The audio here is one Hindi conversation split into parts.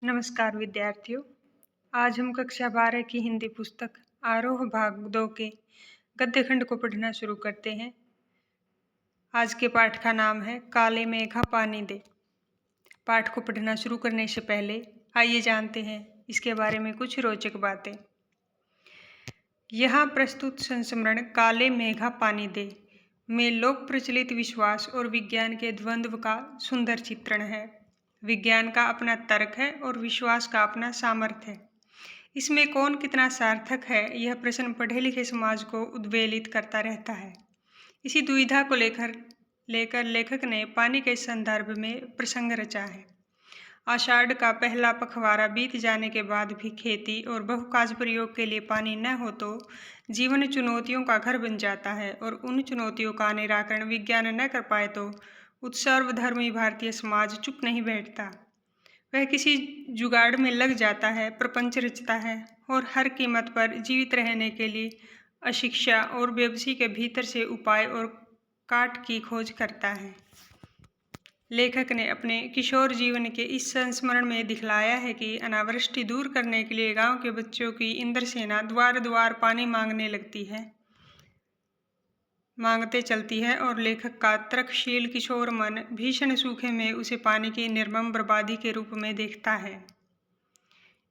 नमस्कार विद्यार्थियों। आज हम कक्षा 12 की हिंदी पुस्तक आरोह भाग 2 के गद्य खंड को पढ़ना शुरू करते हैं। आज के पाठ का नाम है काले मेघा पानी दे। पाठ को पढ़ना शुरू करने से पहले आइए जानते हैं इसके बारे में कुछ रोचक बातें। यहाँ प्रस्तुत संस्मरण काले मेघा पानी दे में लोक प्रचलित विश्वास और विज्ञान के द्वंद्व का सुंदर चित्रण है। विज्ञान का अपना तर्क है और विश्वास का अपना सामर्थ्य है। इसमें कौन कितना सार्थक है, यह प्रश्न पढ़े लिखे समाज को उद्वेलित करता रहता है। इसी दुविधा को लेकर लेखक ने पानी के संदर्भ में प्रसंग रचा है। आषाढ़ का पहला पखवाड़ा बीत जाने के बाद भी खेती और बहुकाज प्रयोग के लिए पानी न हो तो जीवन चुनौतियों का घर बन जाता है, और उन चुनौतियों का निराकरण विज्ञान न कर पाए तो उत्सर्वधर्मी भारतीय समाज चुप नहीं बैठता। वह किसी जुगाड़ में लग जाता है, प्रपंच रचता है और हर कीमत पर जीवित रहने के लिए अशिक्षा और बेबसी के भीतर से उपाय और काट की खोज करता है। लेखक ने अपने किशोर जीवन के इस संस्मरण में दिखलाया है कि अनावृष्टि दूर करने के लिए गांव के बच्चों की इंद्र सेना द्वार द्वार पानी मांगते चलती है, और लेखक का तर्कशील किशोर मन भीषण सूखे में उसे पानी की निर्मम बर्बादी के रूप में देखता है।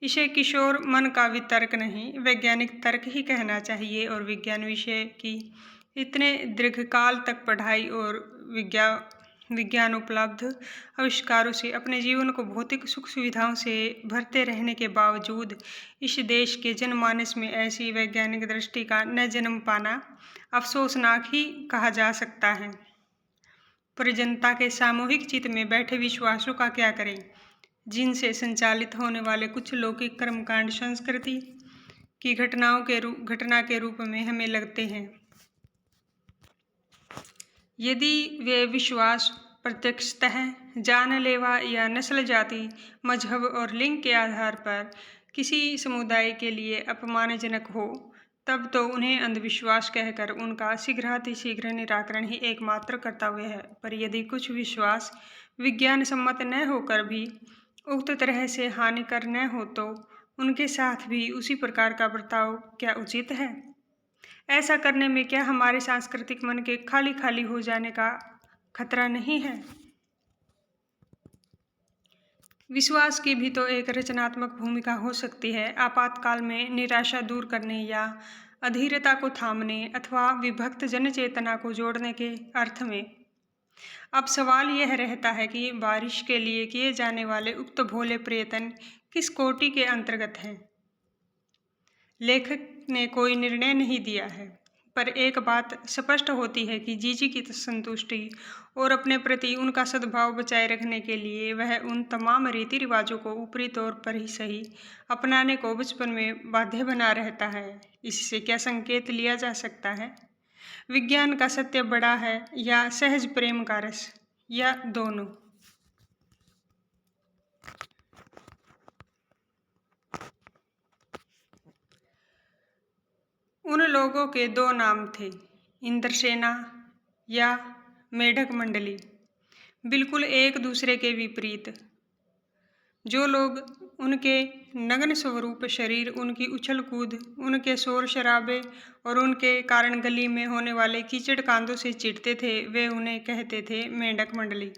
इसे किशोर मन का वितर्क नहीं, वैज्ञानिक तर्क ही कहना चाहिए, और विज्ञान विषय की इतने दीर्घकाल तक पढ़ाई और विज्ञान उपलब्ध आविष्कारों से अपने जीवन को भौतिक सुख सुविधाओं से भरते रहने के बावजूद इस देश के जनमानस में ऐसी वैज्ञानिक दृष्टि का न जन्म पाना अफसोसनाक ही कहा जा सकता है। पर जनता के सामूहिक चित्त में बैठे विश्वासों का क्या करें, जिनसे संचालित होने वाले कुछ लौकिक कर्मकांड संस्कृति की घटना के रूप में हमें लगते हैं। यदि वे विश्वास प्रत्यक्षतः जानलेवा या नस्ल, जाति, मजहब और लिंग के आधार पर किसी समुदाय के लिए अपमानजनक हो, तब तो उन्हें अंधविश्वास कहकर उनका शीघ्रातिशीघ्र निराकरण ही एकमात्र कर्तव्य है। पर यदि कुछ विश्वास विज्ञान सम्मत न होकर भी उक्त तरह से हानिकर न हो, तो उनके साथ भी उसी प्रकार का बर्ताव क्या उचित है? ऐसा करने में क्या हमारे सांस्कृतिक मन के खाली खाली हो जाने का खतरा नहीं है? विश्वास की भी तो एक रचनात्मक भूमिका हो सकती है, आपातकाल में निराशा दूर करने या अधीरता को थामने अथवा विभक्त जनचेतना को जोड़ने के अर्थ में। अब सवाल यह रहता है कि बारिश के लिए किए जाने वाले उक्त भोले प्रयत्न किस कोटि के अंतर्गत हैं। लेखक ने कोई निर्णय नहीं दिया है, पर एक बात स्पष्ट होती है कि जीजी की संतुष्टि और अपने प्रति उनका सद्भाव बचाए रखने के लिए वह उन तमाम रीति रिवाजों को ऊपरी तौर पर ही सही अपनाने को बचपन में बाध्य बना रहता है। इससे क्या संकेत लिया जा सकता है? विज्ञान का सत्य बड़ा है या सहज प्रेम का रस, या दोनों? उन लोगों के दो नाम थे, इंद्रसेना या मेढक मंडली, बिल्कुल एक दूसरे के विपरीत। जो लोग उनके नग्न स्वरूप शरीर, उनकी उछल कूद, उनके शोर शराबे और उनके कारण गली में होने वाले कीचड़ कांदों से चिढ़ते थे, वे उन्हें कहते थे मेढक मंडली।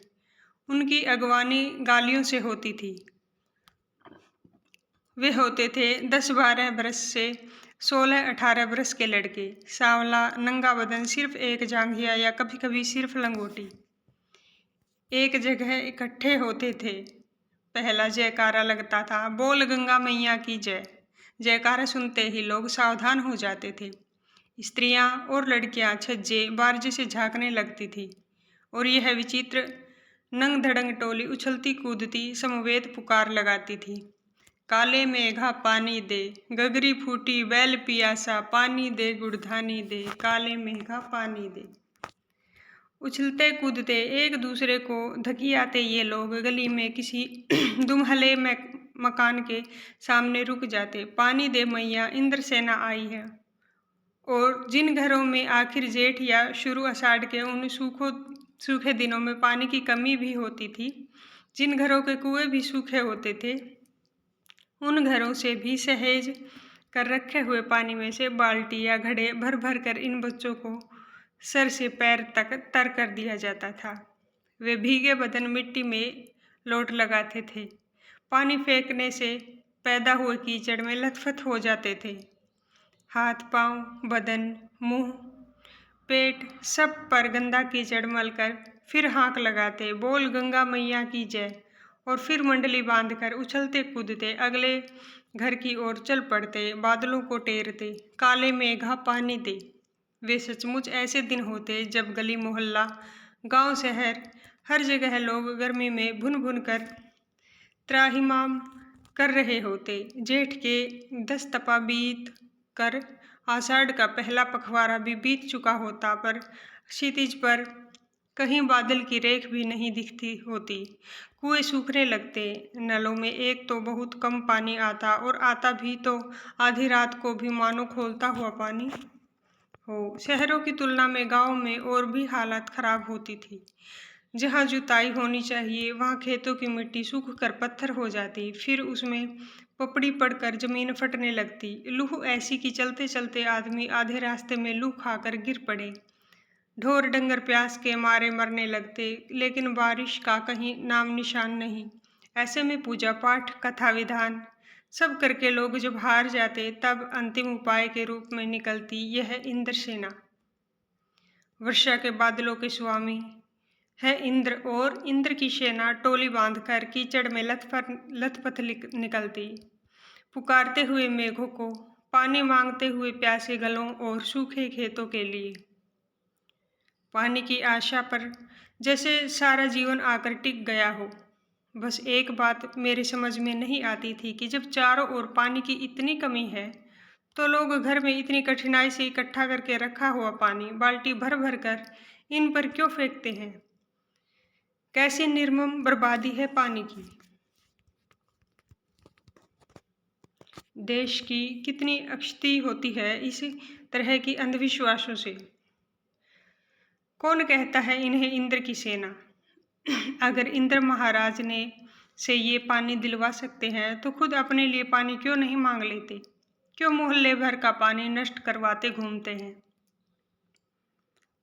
उनकी अगवानी गालियों से होती थी। वे होते थे 10-12 बरस से 16-18 बरस के लड़के, सांवला नंगा बदन, सिर्फ एक जांघिया या कभी कभी सिर्फ लंगोटी। एक जगह इकट्ठे होते थे। पहला जयकारा लगता था, बोल गंगा मैया की जय। जयकारा सुनते ही लोग सावधान हो जाते थे। स्त्रियां और लड़कियां छज्जे बारजे से झांकने लगती थी, और यह विचित्र नंग धड़ंग टोली उछलती कूदती समवेत पुकार लगाती थी, काले मेघा पानी दे, गगरी फूटी बैल पियासा, पानी दे गुड़धानी दे, काले मेघा पानी दे। उछलते कूदते एक दूसरे को धकियाते ये लोग गली में किसी दुमहले मकान के सामने रुक जाते। पानी दे मैया, इंद्र सेना आई है। और जिन घरों में आखिर जेठ या शुरू आषाढ़ के उन सूखे दिनों में पानी की कमी भी होती थी, जिन घरों के कुएं भी सूखे होते थे, उन घरों से भी सहेज कर रखे हुए पानी में से बाल्टी या घड़े भर भर कर इन बच्चों को सर से पैर तक तर कर दिया जाता था। वे भीगे बदन मिट्टी में लोट लगाते थे। पानी फेंकने से पैदा हुए कीचड़ में लथपथ हो जाते थे। हाथ पांव, बदन, मुंह, पेट सब पर गंदा कीचड़ मलकर फिर हाँक लगाते, बोल गंगा मैया की जय, और फिर मंडली बांधकर उछलते कूदते अगले घर की ओर चल पड़ते, बादलों को टेरते, काले मेघा पानी दे। वे सचमुच ऐसे दिन होते जब गली मोहल्ला, गांव शहर, हर जगह लोग गर्मी में भुन भुन कर त्राहिमाम कर रहे होते। जेठ के 10 तपा बीत कर आषाढ़ का पहला पखवाड़ा भी बीत चुका होता, पर क्षितिज पर कहीं बादल की रेख भी नहीं दिखती होती। कुएं सूखने लगते, नलों में एक तो बहुत कम पानी आता, और आता भी तो आधी रात को भी मानो खोलता हुआ पानी हो। शहरों की तुलना में गांव में और भी हालत खराब होती थी। जहाँ जुताई होनी चाहिए वहाँ खेतों की मिट्टी सूख कर पत्थर हो जाती, फिर उसमें पपड़ी पड़कर जमीन फटने लगती। लूह ऐसी कि चलते चलते आदमी आधे रास्ते में लू खाकर गिर पड़े। ढोर डंगर प्यास के मारे मरने लगते, लेकिन बारिश का कहीं नाम निशान नहीं। ऐसे में पूजा पाठ, कथा विधान सब करके लोग जब हार जाते, तब अंतिम उपाय के रूप में निकलती यह इंद्र सेना। वर्षा के बादलों के स्वामी है इंद्र, और इंद्र की सेना टोली बांधकर कीचड़ में लथपथ निकलती, पुकारते हुए मेघों को, पानी मांगते हुए प्यासे गलों और सूखे खेतों के लिए। पानी की आशा पर जैसे सारा जीवन आकर टिक गया हो। बस एक बात मेरे समझ में नहीं आती थी कि जब चारों ओर पानी की इतनी कमी है, तो लोग घर में इतनी कठिनाई से इकट्ठा करके रखा हुआ पानी बाल्टी भर भर कर इन पर क्यों फेंकते हैं। कैसी निर्मम बर्बादी है पानी की। देश की कितनी अक्षति होती है इस तरह की अंधविश्वासों से। कौन कहता है इन्हें इंद्र की सेना। अगर इंद्र महाराज ने से ये पानी दिलवा सकते हैं, तो खुद अपने लिए पानी क्यों नहीं मांग लेते। क्यों मोहल्ले भर का पानी नष्ट करवाते घूमते हैं।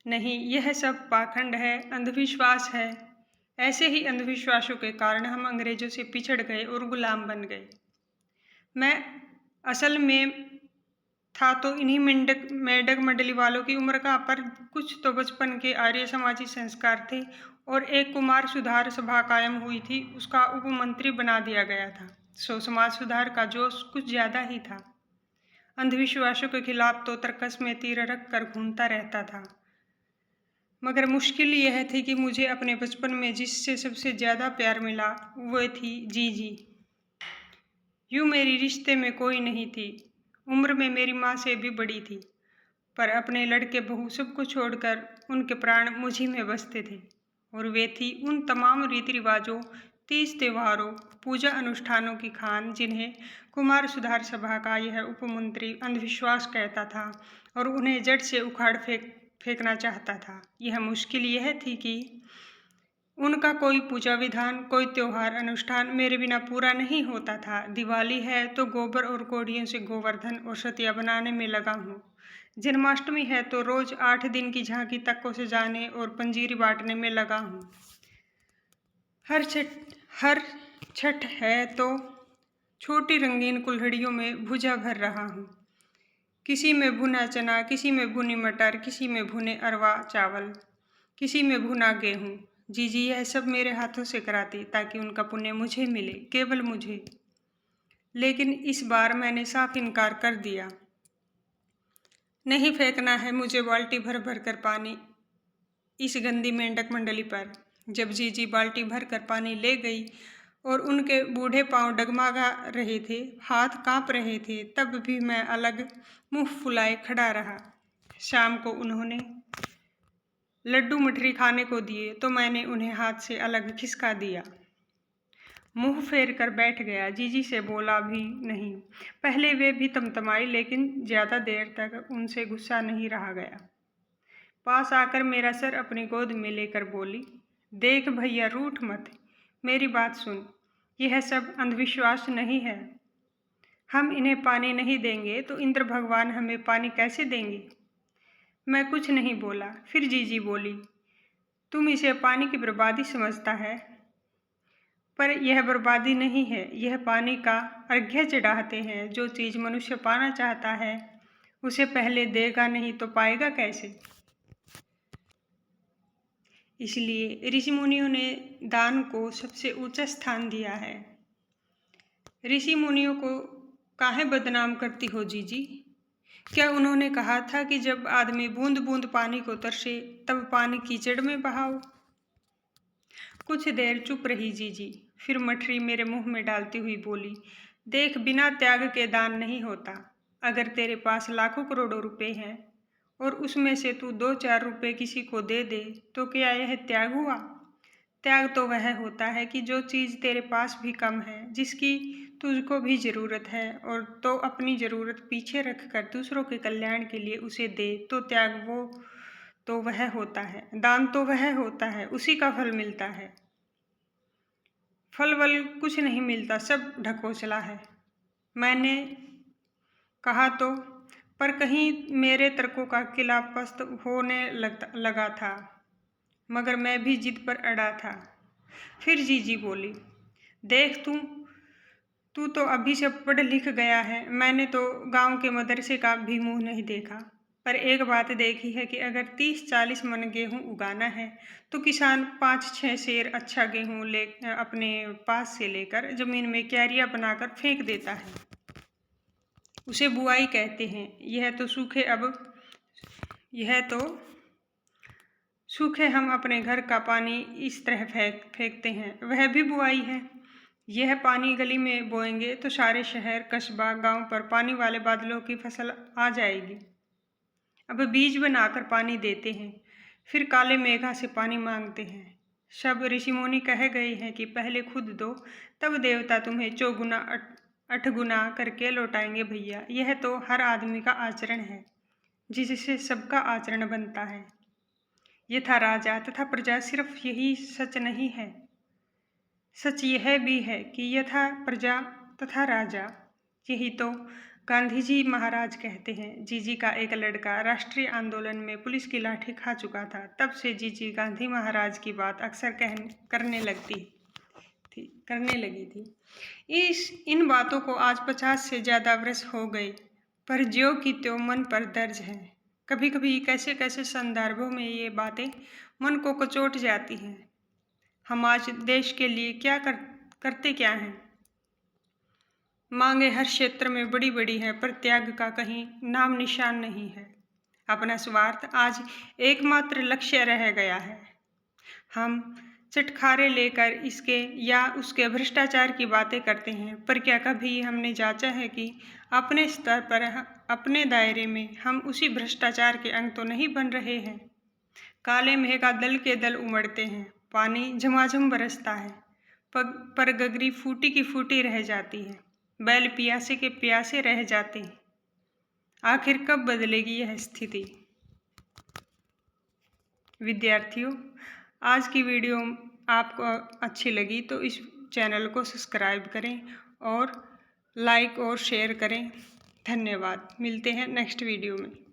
नहीं, यह सब पाखंड है, अंधविश्वास है। ऐसे ही अंधविश्वासों के कारण हम अंग्रेजों से पिछड़ गए और गुलाम बन गए। मैं असल में था तो इन्हीं मेंढक मंडली वालों की उम्र का, पर कुछ तो बचपन के आर्य समाजी संस्कार थे, और एक कुमार सुधार सभा कायम हुई थी, उसका उपमंत्री बना दिया गया था। सो समाज सुधार का जोश कुछ ज्यादा ही था। अंधविश्वासों के खिलाफ तो तर्कस में तीर रख कर घूमता रहता था। मगर मुश्किल यह थी कि मुझे अपने बचपन में जिससे सबसे ज्यादा प्यार मिला वो थी जीजी। यूँ मेरी रिश्ते में कोई नहीं थी, उम्र में मेरी माँ से भी बड़ी थी, पर अपने लड़के बहू सबको छोड़कर उनके प्राण मुझी में बसते थे। और वे थी उन तमाम रीति रिवाजों, तीज त्योहारों, पूजा अनुष्ठानों की खान जिन्हें कुमार सुधार सभा का यह उपमंत्री अंधविश्वास कहता था और उन्हें जड़ से उखाड़ फेंकना चाहता था। यह मुश्किल यह थी कि उनका कोई पूजा विधान, कोई त्योहार अनुष्ठान मेरे बिना पूरा नहीं होता था। दिवाली है तो गोबर और कोड़ियों से गोवर्धन और सतिया बनाने में लगा हूँ। जन्माष्टमी है तो रोज 8 दिन की झांकी तक को सजाने और पंजीरी बांटने में लगा हूँ। हर छठ है तो छोटी रंगीन कुल्हड़ियों में भुजा भर रहा हूँ। किसी में भुना चना, किसी में भुनी मटर, किसी में भुने अरवा चावल, किसी में भुना गेहूँ। जीजी यह सब मेरे हाथों से कराती ताकि उनका पुण्य मुझे मिले, केवल मुझे। लेकिन इस बार मैंने साफ इनकार कर दिया। नहीं फेंकना है मुझे बाल्टी भर भर कर पानी इस गंदी मेंढक मंडली पर। जब जीजी बाल्टी भर कर पानी ले गई और उनके बूढ़े पांव डगमगा रहे थे, हाथ कांप रहे थे, तब भी मैं अलग मुंह फुलाए खड़ा रहा। शाम को उन्होंने लड्डू मठरी खाने को दिए तो मैंने उन्हें हाथ से अलग खिसका दिया। मुंह फेर कर बैठ गया, जीजी से बोला भी नहीं। पहले वे भी तमतमाई, लेकिन ज्यादा देर तक उनसे गुस्सा नहीं रहा गया। पास आकर मेरा सर अपनी गोद में लेकर बोली, देख भैया, रूठ मत, मेरी बात सुन। यह सब अंधविश्वास नहीं है। हम इन्हें पानी नहीं देंगे तो इंद्र भगवान हमें पानी कैसे देंगे? मैं कुछ नहीं बोला। फिर जीजी बोली, तुम इसे पानी की बर्बादी समझता है, पर यह बर्बादी नहीं है, यह पानी का अर्घ्य चढ़ाते हैं। जो चीज़ मनुष्य पाना चाहता है उसे पहले देगा नहीं तो पाएगा कैसे? इसलिए ऋषि मुनियों ने दान को सबसे ऊंचा स्थान दिया है। ऋषि मुनियों को काहे बदनाम करती हो जीजी? क्या उन्होंने कहा था कि जब आदमी बूंद बूंद पानी को तरसे तब पानी कीचड़ में बहाओ? कुछ देर चुप रही जीजी, फिर मठरी मेरे मुंह में डालती हुई बोली, देख, बिना त्याग के दान नहीं होता। अगर तेरे पास लाखों करोड़ों रुपए हैं और उसमें से तू 2-4 रुपए किसी को दे दे तो क्या यह त्याग हुआ? त्याग तो वह होता है कि जो चीज़ तेरे पास भी कम है, जिसकी तुझको भी ज़रूरत है, और तो अपनी ज़रूरत पीछे रखकर दूसरों के कल्याण के लिए उसे दे, तो त्याग वो तो वह होता है, दान तो वह होता है, उसी का फल मिलता है। फल वल कुछ नहीं मिलता, सब ढकोसला है। मैंने कहा तो, पर कहीं मेरे तर्कों का किला पस्त होने लगा था, मगर मैं भी जिद पर अड़ा था। फिर जीजी बोली, देख तू तो अभी से पढ़ लिख गया है। मैंने तो गांव के मदरसे का भी मुंह नहीं देखा, पर एक बात देखी है कि अगर 30-40 मन गेहूं उगाना है तो किसान 5-6 सेर अच्छा गेहूं अपने पास से लेकर जमीन में क्यारियां बनाकर फेंक देता है। उसे बुआई कहते हैं। यह तो सूखे हम अपने घर का पानी इस तरह फेंकते हैं, वह भी बुआई है। यह पानी गली में बोएंगे तो सारे शहर, कस्बा, गांव पर पानी वाले बादलों की फसल आ जाएगी। अब बीज बनाकर पानी देते हैं, फिर काले मेघा से पानी मांगते हैं। सब ऋषि मुनि कह गए हैं कि पहले खुद दो, तब देवता तुम्हें 4-8 गुना करके लौटाएंगे भैया। यह तो हर आदमी का आचरण है, जिससे सबका आचरण बनता है। यथा राजा तथा प्रजा सिर्फ यही सच नहीं है, सच यह भी है कि यथा प्रजा तथा राजा। यही तो गांधी जी महाराज कहते हैं। जीजी का एक लड़का राष्ट्रीय आंदोलन में पुलिस की लाठी खा चुका था। तब से जीजी गांधी महाराज की बात अक्सर करने लगी थी। इन बातों को आज 50 से ज़्यादा वर्ष हो गए, पर ज्यों की त्यों मन पर दर्ज है। कभी कभी कैसे कैसे संदर्भों में ये बातें मन को कचोट जाती हैं। हम आज देश के लिए करते क्या हैं? मांगे हर क्षेत्र में बड़ी बड़ी है, पर त्याग का कहीं नाम निशान नहीं है। अपना स्वार्थ आज एकमात्र लक्ष्य रह गया है। हम चटखारे लेकर इसके या उसके भ्रष्टाचार की बातें करते हैं, पर क्या कभी हमने जांचा है कि अपने स्तर पर, अपने दायरे में हम उसी भ्रष्टाचार के अंग तो नहीं बन रहे हैं? काले मेघा दल के दल उमड़ते हैं, पानी झमाझम बरसता है, पर गगरी फूटी की फूटी रह जाती है, बैल प्यासे के प्यासे रह जाते हैं। आखिर कब बदलेगी यह स्थिति? विद्यार्थियों, आज की वीडियो आपको अच्छी लगी तो इस चैनल को सब्सक्राइब करें और लाइक और शेयर करें। धन्यवाद। मिलते हैं नेक्स्ट वीडियो में।